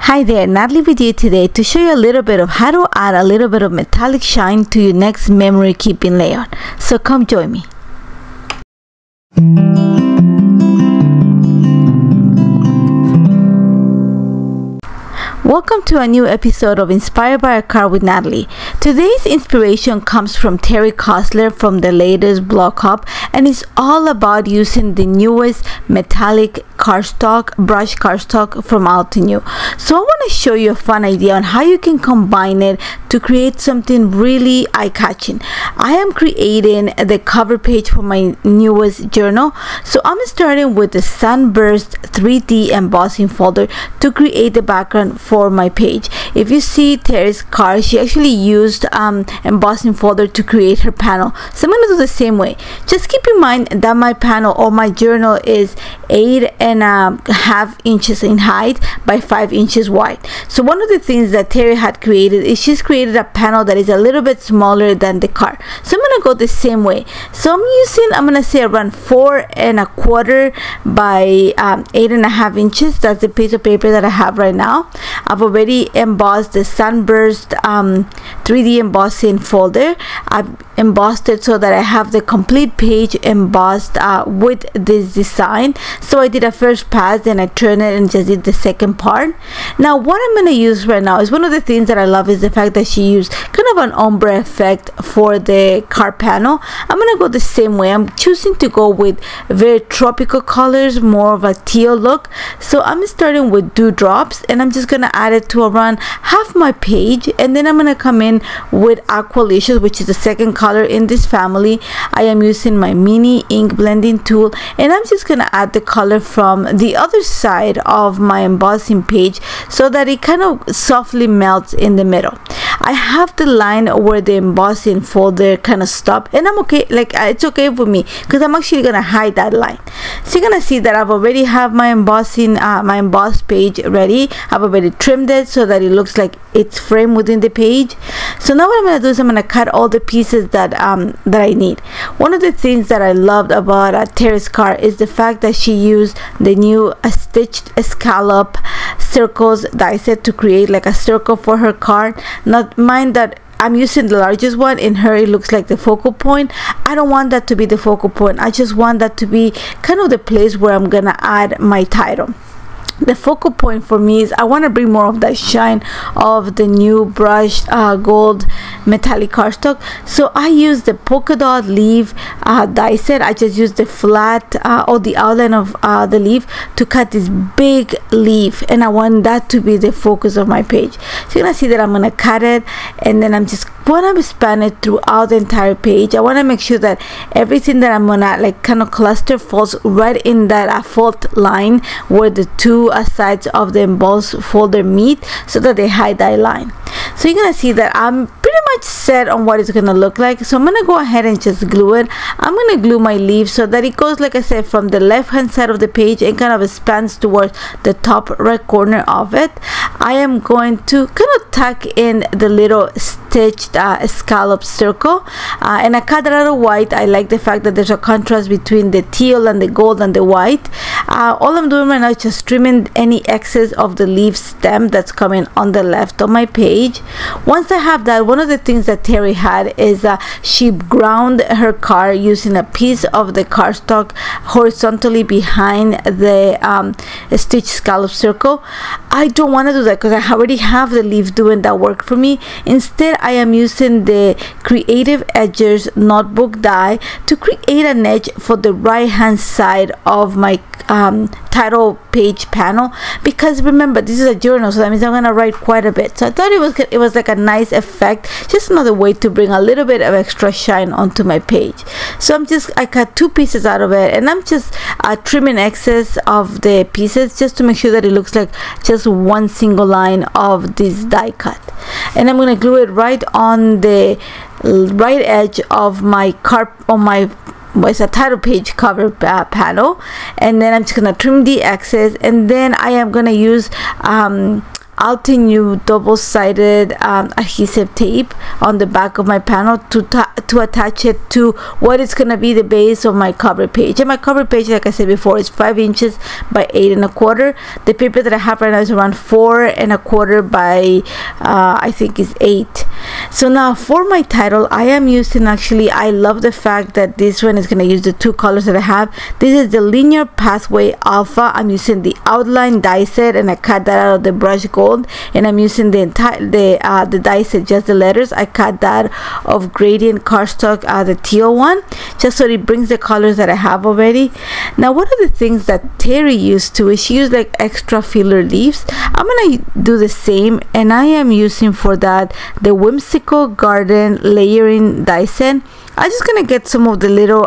Hi there, Natalie with you today to show you a little bit of how to add a little bit of metallic shine to your next memory keeping layout. So come join me. Welcome to a new episode of Inspired by a Card with Natalie. Today's inspiration comes from Terry Kostler from the latest blog hub, and it's all about using the newest metallic cardstock, brush cardstock from Altenew. So I want to show you a fun idea on how you can combine it to create something really eye-catching. I am creating the cover page for my newest journal, so I'm starting with the Starburst 3D embossing folder to create the background for my page. If you see Terry's card, she actually used embossing folder to create her panel. So I'm going to do the same way. Just keep in mind that my panel or my journal is 8.5 inches in height by 5 inches wide. So one of the things that Terry had created is she's created a panel that is a little bit smaller than the card. So I'm going to go the same way. So I'm going to say around 4.25 by 8.5 inches. That's the piece of paper that I have right now. I've already embossed the Starburst 3D embossing folder. I've embossed it so that I have the complete page embossed with this design. So I did a first pass, then I turned it and just did the second part. Now what I'm going to use right now is one of the things that I love is the fact that she used kind of an ombre effect for the card panel. I'm going to go the same way. I'm choosing to go with very tropical colors, more of a teal look. So I'm starting with dewdrops, and I'm just going to add it to around half my page, and then I'm going to come in with Aqualicious, which is the second color in this family. I am using my mini ink blending tool, and I'm just going to add the color from the other side of my embossing page so that it kind of softly melts in the middle. I have the line where the embossing folder kind of stopped, and I'm okay, like it's okay for me because I'm actually going to hide that line. So you're going to see that I've already have my embossing my embossed page ready. I've already trimmed it so that it looks like it's framed within the page. So now what I'm going to do is I'm going to cut all the pieces that I need. One of the things that I loved about Terry's card is the fact that she used the new stitched scallop circles die set to create like a circle for her card. Not mind that I'm using the largest one. In her it looks like the focal point. I don't want that to be the focal point. I just want that to be kind of the place where I'm gonna add my title. The focal point for me is I want to bring more of that shine of the new brushed gold metallic cardstock. So I use the polka dot leaf die set. I just use the flat or the outline of the leaf to cut this big leaf, and I want that to be the focus of my page. So you're gonna see that I'm gonna cut it, and then I'm just want to span it throughout the entire page. I want to make sure that everything that I'm gonna like kind of cluster falls right in that fault line where the two sides of the embossed folder meet, so that they hide that line. So you're gonna see that I'm pretty much set on what it's gonna look like. So I'm gonna go ahead and just glue it. I'm gonna glue my leaf so that it goes, like I said, from the left hand side of the page and kind of expands towards the top right corner of it. I am going to kind of tuck in the little stitched scallop circle, and I cut it out of white. I like the fact that there's a contrast between the teal and the gold and the white. All I'm doing right now is just trimming any excess of the leaf stem that's coming on the left of my page. Once I have that, one of the things that Terry had is she ground her card using a piece of the cardstock horizontally behind the stitched scallop circle. I don't want to do that because I already have the leaf doing that work for me. Instead, I am using the Creative Edges notebook die to create an edge for the right hand side of my title page panel, because remember this is a journal, so that means I'm gonna write quite a bit. So I thought it was like a nice effect, just another way to bring a little bit of extra shine onto my page. So I cut two pieces out of it, and I'm just trimming excess of the pieces just to make sure that it looks like just one single line of this die cut. And I'm gonna glue it right on the right edge of my card on my it's a title page cover panel, and then I'm just gonna trim the excess, and then I am gonna use Altenew double-sided adhesive tape on the back of my panel to attach it to what is going to be the base of my cover page. And my cover page, like I said before, is 5 inches by 8 1/4. The paper that I have right now is around 4 1/4 by I think is 8. So now for my title, I am using, actually I love the fact that this one is going to use the 2 colors that I have. This is the Linear Pathway Alpha. I'm using the outline die set, and I cut that out of the brush gold, and I'm using the die set, just the letters. I cut that of Gradient Cardstock, the teal one, just so it brings the colors that I have already. Now one of the things that Terry used to is she used like extra filler leaves. I'm gonna do the same, and I am using for that the Whimsical Garden layering die set. I'm just gonna get some of the little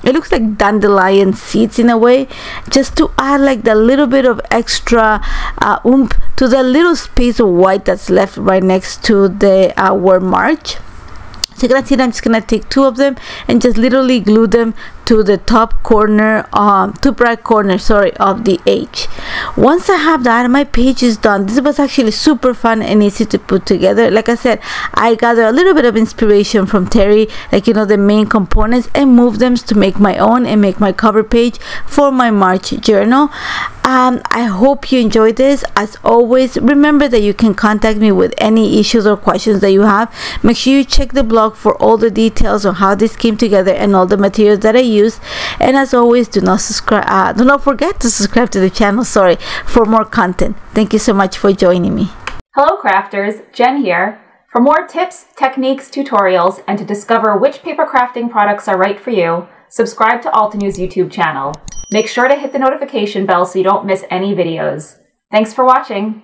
it looks like dandelion seeds in a way, just to add like the little bit of extra oomph to the little space of white that's left right next to the word March. So you're gonna see that I'm just gonna take 2 of them and just literally glue them to the top corner, top right corner, sorry, of the H. Once I have that, my page is done. This was actually super fun and easy to put together. Like I said, I gathered a little bit of inspiration from Terry, like, you know, the main components, and moved them to make my own and make my cover page for my March journal. I hope you enjoyed this. As always, remember that you can contact me with any issues or questions that you have. Make sure you check the blog for all the details on how this came together and all the materials that I use. And as always, do not forget to subscribe to the channel, sorry, for more content. Thank you so much for joining me. Hello crafters, Jen here. For more tips, techniques, tutorials, and to discover which paper crafting products are right for you, subscribe to Altenew's YouTube channel. Make sure to hit the notification bell so you don't miss any videos. Thanks for watching.